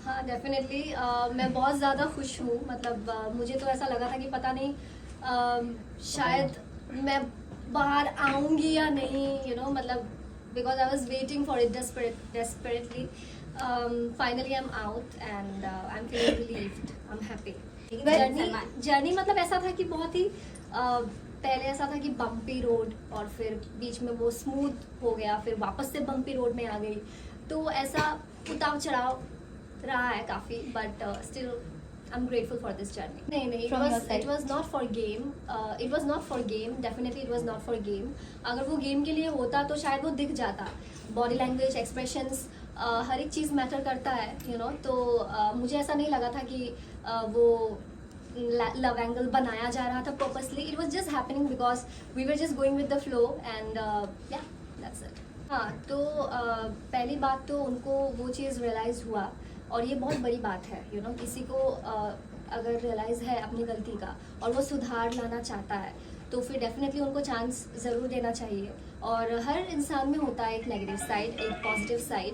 हाँ डेफिनेटली मैं बहुत ज़्यादा खुश हूँ। मतलब मुझे तो ऐसा लगा था कि पता नहीं शायद मैं बाहर आऊँगी या नहीं, मतलब because I was waiting for it desperately. Finally I'm out and I'm feeling relieved. I'm happy. Journey मतलब ऐसा था कि बहुत ही पहले ऐसा था कि बम्पी रोड और फिर बीच में वो स्मूथ हो गया, फिर वापस से बम्पी रोड में आ गई, तो ऐसा उतार चढ़ाव रहा है काफी, but still I am grateful for this journey. नहीं, it was not for game. It was not for game. Definitely it was not for game. अगर वो गेम के लिए होता तो शायद वो दिख जाता. बॉडी लैंग्वेज, एक्सप्रेशंस, हर एक चीज़ मैटर करता है, तो मुझे ऐसा नहीं लगा था कि वो लव एंगल बनाया जा रहा था purposely. It was just happening because we were just going with the flow and yeah that's it. हाँ, तो पहली बात तो उनको वो चीज़ रियलाइज़ हुआ, और ये बहुत बड़ी बात है. किसी को अगर रियलाइज़ है अपनी गलती का और वो सुधार लाना चाहता है, तो फिर डेफिनेटली उनको चांस ज़रूर देना चाहिए. और हर इंसान में होता है एक नेगेटिव साइड, एक पॉजिटिव साइड.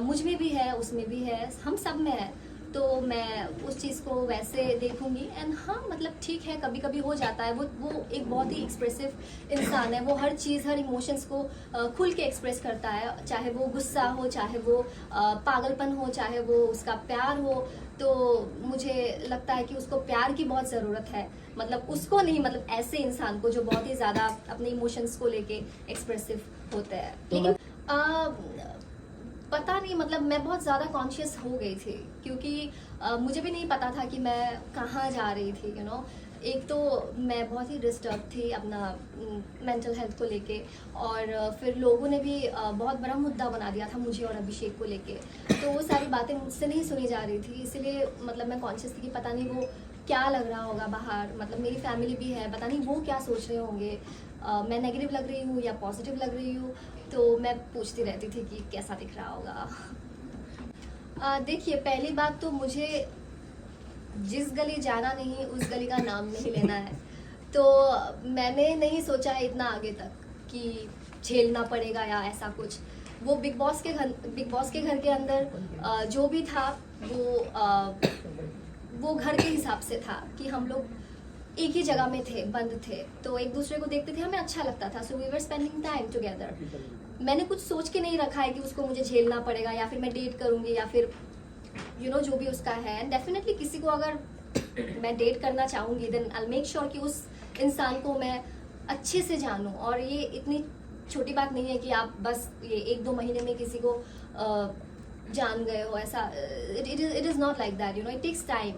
मुझ में भी है, उसमें भी है, हम सब में है. तो मैं उस चीज़ को वैसे देखूंगी. एंड हाँ, मतलब ठीक है, कभी कभी हो जाता है. वो एक बहुत ही एक्सप्रेसिव इंसान है. वो हर चीज़, हर इमोशंस को खुल के एक्सप्रेस करता है, चाहे वो गुस्सा हो, चाहे वो पागलपन हो, चाहे वो उसका प्यार हो. तो मुझे लगता है कि उसको प्यार की बहुत ज़रूरत है. मतलब उसको नहीं, मतलब ऐसे इंसान को जो बहुत ही ज़्यादा अपने इमोशंस को लेके एक्सप्रेसिव होते हैं. लेकिन पता नहीं, मतलब मैं बहुत ज़्यादा कॉन्शियस हो गई थी, क्योंकि मुझे भी नहीं पता था कि मैं कहाँ जा रही थी. एक तो मैं बहुत ही डिस्टर्ब थी अपना मेंटल हेल्थ को लेके, और फिर लोगों ने भी बहुत बड़ा मुद्दा बना दिया था मुझे और अभिषेक को लेके. तो वो सारी बातें मुझसे नहीं सुनी जा रही थी, इसीलिए मतलब मैं कॉन्शियस थी कि पता नहीं वो क्या लग रहा होगा बाहर. मतलब मेरी फैमिली भी है, पता नहीं वो क्या सोच रहे होंगे, मैं नेगेटिव लग रही हूँ या पॉजिटिव लग रही हूँ. तो मैं पूछती रहती थी कि कैसा दिख रहा होगा. देखिए, पहली बात तो मुझे जिस गली जाना नहीं, उस गली का नाम नहीं लेना है. तो मैंने नहीं सोचा है इतना आगे तक कि झेलना पड़ेगा या ऐसा कुछ. वो बिग बॉस के घर के अंदर जो भी था वो घर के हिसाब से था कि हम लोग एक ही जगह में थे, बंद थे, तो एक दूसरे को देखते थे, हमें अच्छा लगता था. So we were spending time together. मैंने कुछ सोच के नहीं रखा है कि उसको मुझे झेलना पड़ेगा या फिर मैं डेट करूंगी या फिर जो भी उसका है. डेफिनेटली किसी को अगर मैं डेट करना चाहूंगी, देन आई मेक श्योर कि उस इंसान को मैं अच्छे से जानूं. और ये इतनी छोटी बात नहीं है कि आप बस ये 1-2 महीने में किसी को जान गए हो. ऐसा it is not like that. It takes time.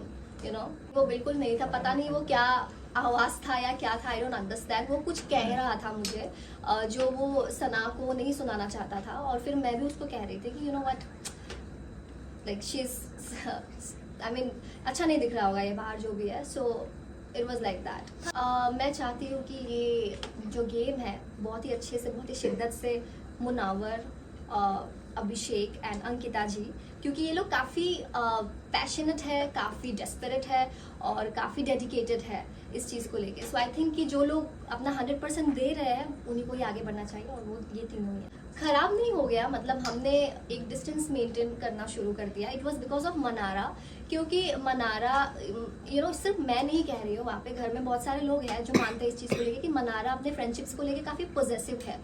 वो बिल्कुल नहीं था. पता नहीं वो क्या आवाज था या क्या था, आई डोंट अंडरस्टैंड. वो कुछ कह रहा था मुझे जो वो सना को नहीं सुनाना चाहता था, और फिर मैं भी उसको कह रही थी कि what, like she is, I mean अच्छा नहीं दिख रहा होगा ये बाहर जो भी है. So it was like that. मैं चाहती हूँ कि ये जो गेम है बहुत ही अच्छे से, बहुत ही शिद्दत से मुनावर, अभिषेक एंड अंकिता जी, क्योंकि ये लोग काफ़ी पैशनेट है, काफ़ी डेस्परेट है और काफ़ी डेडिकेटेड है इस चीज़ को लेके. सो आई थिंक कि जो लोग अपना 100% दे रहे हैं उन्हीं को ही आगे बढ़ना चाहिए, और वो ये तीनों ही है. खराब नहीं हो गया, मतलब हमने एक डिस्टेंस मेंटेन करना शुरू कर दिया. It was because of Mannara, क्योंकि मनारा सिर्फ मैं नहीं कह रही हूँ, वहाँ पे घर में बहुत सारे लोग हैं जो मानते हैं इस चीज़ को लेके कि मनारा अपने फ्रेंडशिप्स को लेके काफ़ी पॉजिटिव है.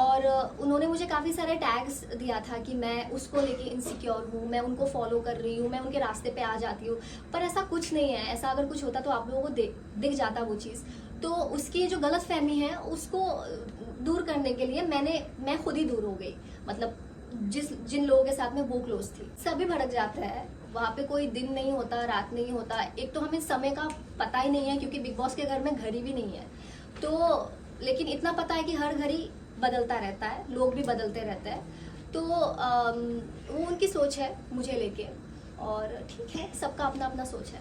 और उन्होंने मुझे काफ़ी सारे टैग्स दिया था कि मैं उसको लेके इनसिक्योर हूँ, मैं उनको फॉलो कर रही हूँ, मैं उनके रास्ते पे आ जाती हूँ. पर ऐसा कुछ नहीं है. ऐसा अगर कुछ होता तो आप लोगों को दिख जाता वो चीज़. तो उसकी जो गलत फहमी है उसको दूर करने के लिए मैं खुद ही दूर हो गई. मतलब जिन लोगों के साथ में वो क्लोज थी, सभी भड़क जाता है. वहाँ पे कोई दिन नहीं होता, रात नहीं होता. एक तो हमें समय का पता ही नहीं है, क्योंकि बिग बॉस के घर में घड़ी भी नहीं है. तो लेकिन इतना पता है कि हर घड़ी बदलता रहता है, लोग भी बदलते रहते हैं. तो वो उनकी सोच है मुझे लेके, और ठीक है, सबका अपना अपना सोच है.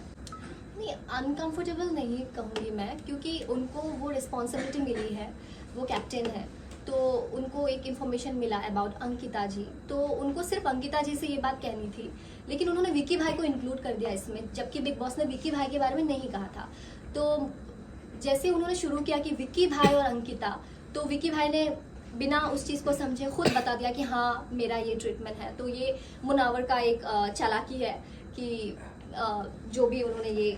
नहीं, अनकंफर्टेबल नहीं कहूँगी मैं, क्योंकि उनको वो रिस्पॉन्सिबिलिटी मिली है, वो कैप्टन है, तो उनको एक इन्फॉर्मेशन मिला अबाउट अंकिता जी. तो उनको सिर्फ अंकिता जी से ये बात कहनी थी, लेकिन उन्होंने विक्की भाई को इंक्लूड कर दिया इसमें, जबकि बिग बॉस ने विक्की भाई के बारे में नहीं कहा था. तो जैसे उन्होंने शुरू किया कि विक्की भाई और अंकिता, तो विक्की भाई ने बिना उस चीज़ को समझे खुद बता दिया कि हाँ मेरा ये ट्रीटमेंट है. तो ये मुनावर का एक चालाकी है कि जो भी उन्होंने ये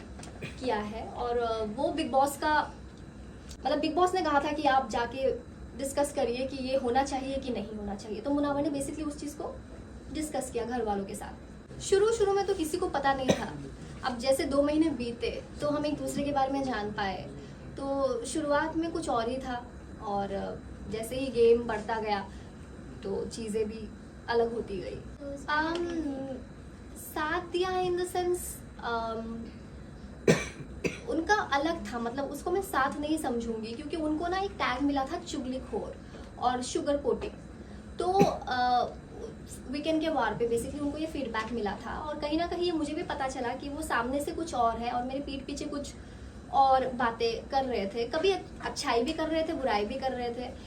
किया है। और वो बिग बॉस का मतलब बिग बॉस ने कहा था कि आप जाके डिस्कस करिए कि ये होना चाहिए कि नहीं होना चाहिए। तो मुनावर ने बेसिकली उस चीज़ को डिस्कस किया घर वालों के साथ। शुरू में तो किसी को पता नहीं था। अब जैसे 2 महीने बीते तो हम एक दूसरे के बारे में जान पाए। तो शुरुआत में कुछ और ही था, और जैसे ही गेम बढ़ता गया तो चीज़ें भी अलग होती गई। साथ दिया इन द सेंस उनका अलग था, मतलब उसको मैं साथ नहीं समझूंगी, क्योंकि उनको ना एक टैग मिला था चुगलीखोर और शुगर कोटिंग। तो वीकेंड के वार पे बेसिकली उनको ये फीडबैक मिला था, और कहीं ना कहीं ये मुझे भी पता चला कि वो सामने से कुछ और है और मेरे पीठ पीछे कुछ और बातें कर रहे थे। कभी अच्छाई भी कर रहे थे, बुराई भी कर रहे थे।